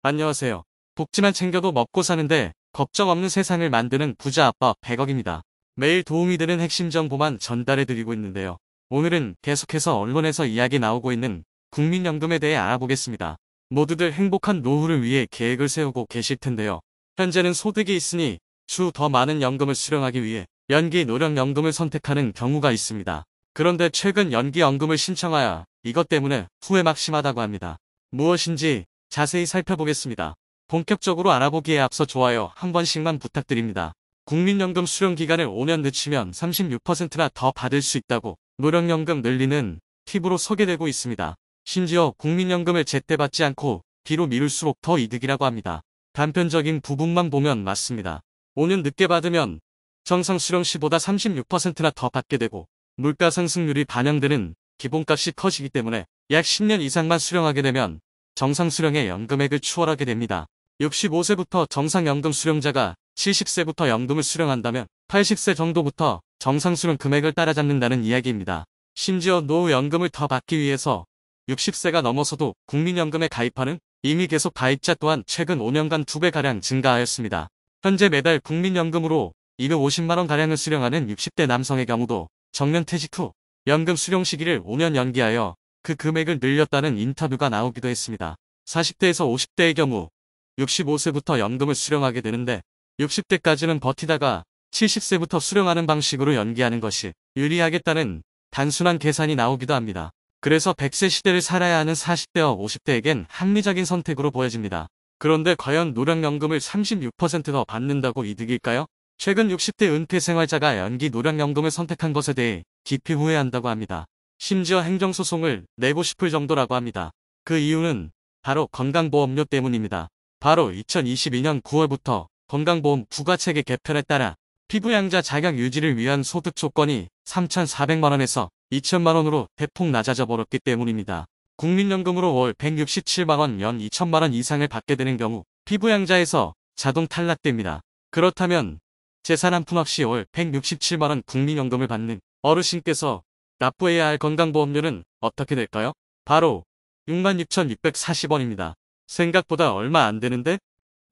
안녕하세요. 복지만 챙겨도 먹고 사는데 걱정 없는 세상을 만드는 부자 아빠 100억입니다. 매일 도움이 되는 핵심 정보만 전달해드리고 있는데요. 오늘은 계속해서 언론에서 이야기 나오고 있는 국민연금에 대해 알아보겠습니다. 모두들 행복한 노후를 위해 계획을 세우고 계실 텐데요. 현재는 소득이 있으니 주 더 많은 연금을 수령하기 위해 연기 노령연금을 선택하는 경우가 있습니다. 그런데 최근 연기연금을 신청하여 이것 때문에 후회가 심하다고 합니다. 무엇인지 자세히 살펴보겠습니다. 본격적으로 알아보기에 앞서 좋아요 한 번씩만 부탁드립니다. 국민연금 수령 기간을 5년 늦추면 36%나 더 받을 수 있다고 노령연금 늘리는 팁으로 소개되고 있습니다. 심지어 국민연금을 제때 받지 않고 뒤로 미룰수록 더 이득이라고 합니다. 단편적인 부분만 보면 맞습니다. 5년 늦게 받으면 정상 수령 시보다 36%나 더 받게 되고 물가 상승률이 반영되는 기본값이 커지기 때문에 약 10년 이상만 수령하게 되면 정상 수령의 연금액을 추월하게 됩니다. 65세부터 정상 연금 수령자가 70세부터 연금을 수령한다면 80세 정도부터 정상 수령 금액을 따라잡는다는 이야기입니다. 심지어 노후 연금을 더 받기 위해서 60세가 넘어서도 국민연금에 가입하는 이미 계속 가입자 또한 최근 5년간 2배가량 증가하였습니다. 현재 매달 국민연금으로 250만원가량을 수령하는 60대 남성의 경우도 정년퇴직 후 연금 수령 시기를 5년 연기하여 그 금액을 늘렸다는 인터뷰가 나오기도 했습니다. 40대에서 50대의 경우 65세부터 연금을 수령하게 되는데 60대까지는 버티다가 70세부터 수령하는 방식으로 연기하는 것이 유리하겠다는 단순한 계산이 나오기도 합니다. 그래서 100세 시대를 살아야 하는 40대와 50대에겐 합리적인 선택으로 보여집니다. 그런데 과연 노령연금을 36%더 받는다고 이득일까요? 최근 60대 은퇴 생활자가 연기 노령연금을 선택한 것에 대해 깊이 후회한다고 합니다. 심지어 행정소송을 내고 싶을 정도라고 합니다. 그 이유는 바로 건강보험료 때문입니다. 바로 2022년 9월부터 건강보험 부가체계 개편에 따라 피부양자 자격 유지를 위한 소득 조건이 3,400만원에서 2천만원으로 대폭 낮아져 버렸기 때문입니다. 국민연금으로 월 167만원 연 2천만원 이상을 받게 되는 경우 피부양자에서 자동 탈락됩니다. 그렇다면 재산 한 푼 없이 월 167만원 국민연금을 받는 어르신께서 납부해야 할 건강보험료는 어떻게 될까요? 바로 66,640원입니다. 생각보다 얼마 안 되는데?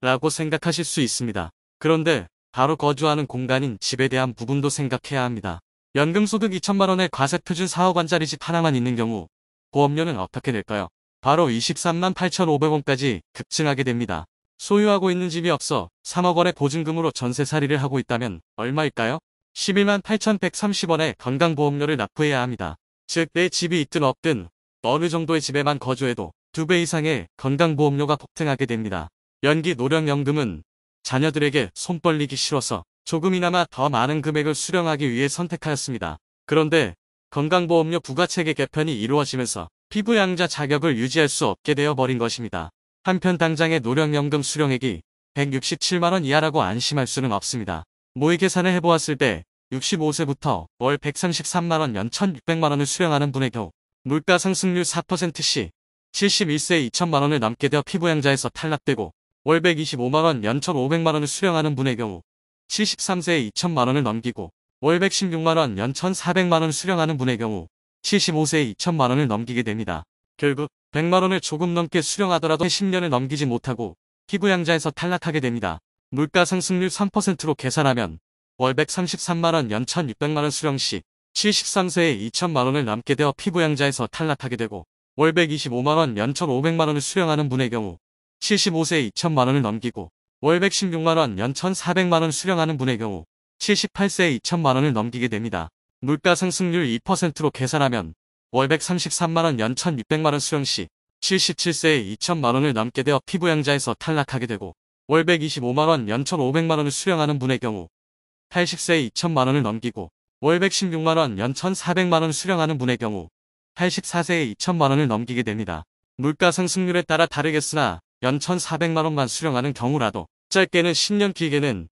라고 생각하실 수 있습니다. 그런데 바로 거주하는 공간인 집에 대한 부분도 생각해야 합니다. 연금소득 2천만원의 과세표준 4억 원짜리 집 하나만 있는 경우 보험료는 어떻게 될까요? 바로 23만 8,500원까지 급증하게 됩니다. 소유하고 있는 집이 없어 3억 원의 보증금으로 전세살이를 하고 있다면 얼마일까요? 11만 8,130원의 건강보험료를 납부해야 합니다. 즉 내 집이 있든 없든 어느 정도의 집에만 거주해도 2배 이상의 건강보험료가 폭등하게 됩니다. 연기 노령연금은 자녀들에게 손 벌리기 싫어서 조금이나마 더 많은 금액을 수령하기 위해 선택하였습니다. 그런데 건강보험료 부가체계 개편이 이루어지면서 피부양자 자격을 유지할 수 없게 되어버린 것입니다. 한편 당장의 노령연금 수령액이 167만원 이하라고 안심할 수는 없습니다. 모의 계산을 해보았을 때 65세부터 월 133만원 연 1,600만원을 수령하는 분의 경우 물가 상승률 4%시 71세에 2천만원을 넘게 되어 피부양자에서 탈락되고 월 125만원 연 1,500만원을 수령하는 분의 경우 73세에 2천만원을 넘기고 월 116만원 연 1,400만원을 수령하는 분의 경우 75세에 2천만원을 넘기게 됩니다. 결국 100만원을 조금 넘게 수령하더라도 10년을 넘기지 못하고 피부양자에서 탈락하게 됩니다. 물가 상승률 3%로 계산하면 월 133만원 연 1,600만원 수령 시 73세에 2천만원을 넘게 되어 피부양자에서 탈락하게 되고 월 125만원 연 1,500만원을 수령하는 분의 경우 75세에 2천만원을 넘기고 월 116만원 연 1,400만원을 수령하는 분의 경우 78세에 2천만원을 넘기게 됩니다. 물가 상승률 2%로 계산하면 월 133만원 연 1,600만원 수령 시 77세에 2천만원을 넘게 되어 피부양자에서 탈락하게 되고 월 125만원 연 1,500만원을 수령하는 분의 경우 80세에 2천만원을 넘기고 월 116만원 연 1,400만원을 수령하는 분의 경우 84세에 2천만원을 넘기게 됩니다. 물가 상승률에 따라 다르겠으나 연 1,400만원만 수령하는 경우라도 짧게는 10년 길게는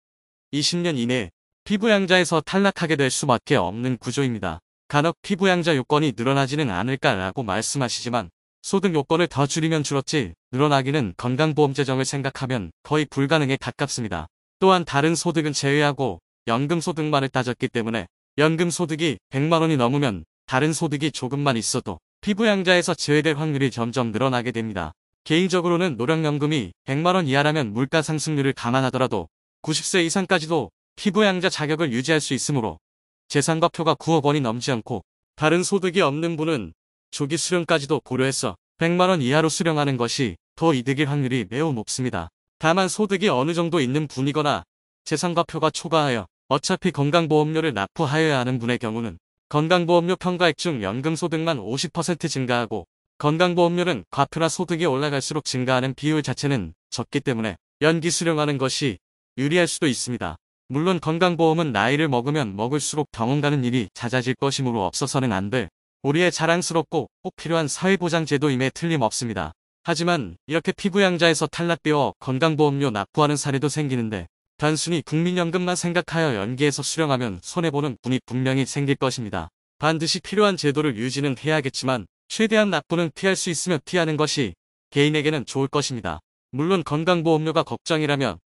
20년 이내에 피부양자에서 탈락하게 될 수밖에 없는 구조입니다. 간혹 피부양자 요건이 늘어나지는 않을까라고 말씀하시지만 소득 요건을 더 줄이면 줄었지 늘어나기는 건강보험 재정을 생각하면 거의 불가능에 가깝습니다. 또한 다른 소득은 제외하고 연금소득만을 따졌기 때문에 연금소득이 100만원이 넘으면 다른 소득이 조금만 있어도 피부양자에서 제외될 확률이 점점 늘어나게 됩니다. 개인적으로는 노령연금이 100만원 이하라면 물가 상승률을 감안하더라도 90세 이상까지도 피부양자 자격을 유지할 수 있으므로 재산과표가 9억 원이 넘지 않고 다른 소득이 없는 분은 조기 수령까지도 고려해서 100만원 이하로 수령하는 것이 더 이득일 확률이 매우 높습니다. 다만 소득이 어느 정도 있는 분이거나 재산과표가 초과하여 어차피 건강보험료를 납부하여야 하는 분의 경우는 건강보험료 평가액 중 연금소득만 50% 증가하고 건강보험료는 과표나 소득이 올라갈수록 증가하는 비율 자체는 적기 때문에 연기 수령하는 것이 유리할 수도 있습니다. 물론 건강보험은 나이를 먹으면 먹을수록 병원 가는 일이 잦아질 것이므로 없어서는 안 될 우리의 자랑스럽고 꼭 필요한 사회보장제도임에 틀림없습니다. 하지만 이렇게 피부양자에서 탈락되어 건강보험료 납부하는 사례도 생기는데 단순히 국민연금만 생각하여 연기해서 수령하면 손해보는 분이 분명히 생길 것입니다. 반드시 필요한 제도를 유지는 해야겠지만 최대한 납부는 피할 수 있으면 피하는 것이 개인에게는 좋을 것입니다. 물론 건강보험료가 걱정이라면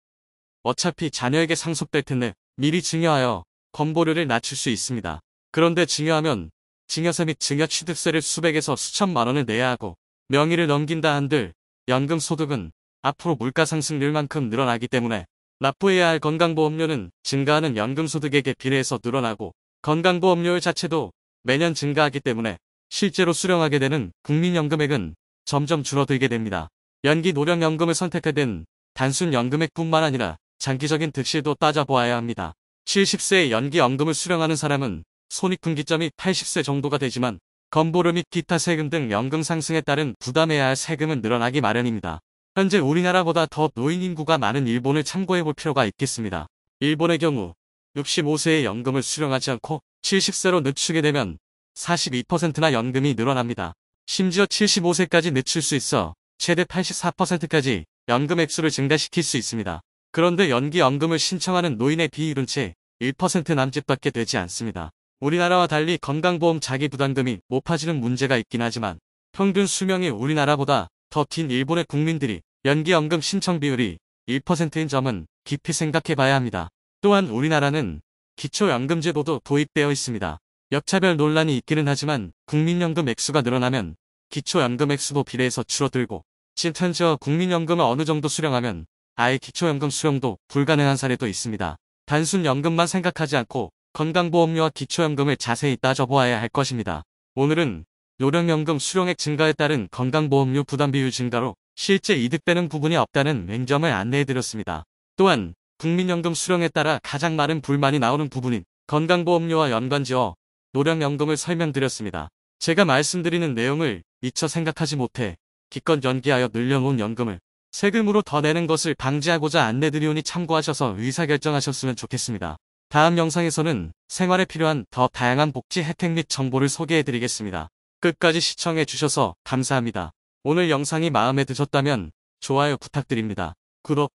어차피 자녀에게 상속될 텐데 미리 증여하여 건보료를 낮출 수 있습니다. 그런데 증여하면 증여세 및 증여취득세를 수백에서 수천만 원을 내야 하고 명의를 넘긴다 한들 연금소득은 앞으로 물가상승률만큼 늘어나기 때문에 납부해야 할 건강보험료는 증가하는 연금소득액에 비례해서 늘어나고 건강보험료율 자체도 매년 증가하기 때문에 실제로 수령하게 되는 국민연금액은 점점 줄어들게 됩니다. 연기 노령연금을 선택하든 단순 연금액뿐만 아니라 장기적인 득실도 따져보아야 합니다. 70세에 연기연금을 수령하는 사람은 손익분기점이 80세 정도가 되지만 건보료 및 기타 세금 등 연금 상승에 따른 부담해야 할 세금은 늘어나기 마련입니다. 현재 우리나라보다 더 노인 인구가 많은 일본을 참고해볼 필요가 있겠습니다. 일본의 경우 65세에 연금을 수령하지 않고 70세로 늦추게 되면 42%나 연금이 늘어납니다. 심지어 75세까지 늦출 수 있어 최대 84%까지 연금 액수를 증가시킬 수 있습니다. 그런데 연기연금을 신청하는 노인의 비율은 채 1% 남짓밖에 되지 않습니다. 우리나라와 달리 건강보험 자기부담금이 높아지는 문제가 있긴 하지만 평균 수명이 우리나라보다 더 긴 일본의 국민들이 연기연금 신청 비율이 1%인 점은 깊이 생각해봐야 합니다. 또한 우리나라는 기초연금제도도 도입되어 있습니다. 역차별 논란이 있기는 하지만 국민연금 액수가 늘어나면 기초연금 액수도 비례해서 줄어들고 심지어 국민연금을 어느 정도 수령하면 아예 기초연금 수령도 불가능한 사례도 있습니다. 단순 연금만 생각하지 않고 건강보험료와 기초연금을 자세히 따져보아야 할 것입니다. 오늘은 노령연금 수령액 증가에 따른 건강보험료 부담비율 증가로 실제 이득되는 부분이 없다는 맹점을 안내해드렸습니다. 또한 국민연금 수령에 따라 가장 많은 불만이 나오는 부분인 건강보험료와 연관지어 노령연금을 설명드렸습니다. 제가 말씀드리는 내용을 미처 생각하지 못해 기껏 연기하여 늘려놓은 연금을 세금으로 더 내는 것을 방지하고자 안내드리오니 참고하셔서 의사결정하셨으면 좋겠습니다. 다음 영상에서는 생활에 필요한 더 다양한 복지 혜택 및 정보를 소개해드리겠습니다. 끝까지 시청해주셔서 감사합니다. 오늘 영상이 마음에 드셨다면 좋아요 부탁드립니다. 구독,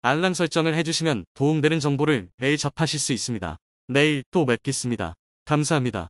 알람 설정을 해주시면 도움되는 정보를 매일 접하실 수 있습니다. 내일 또 뵙겠습니다. 감사합니다.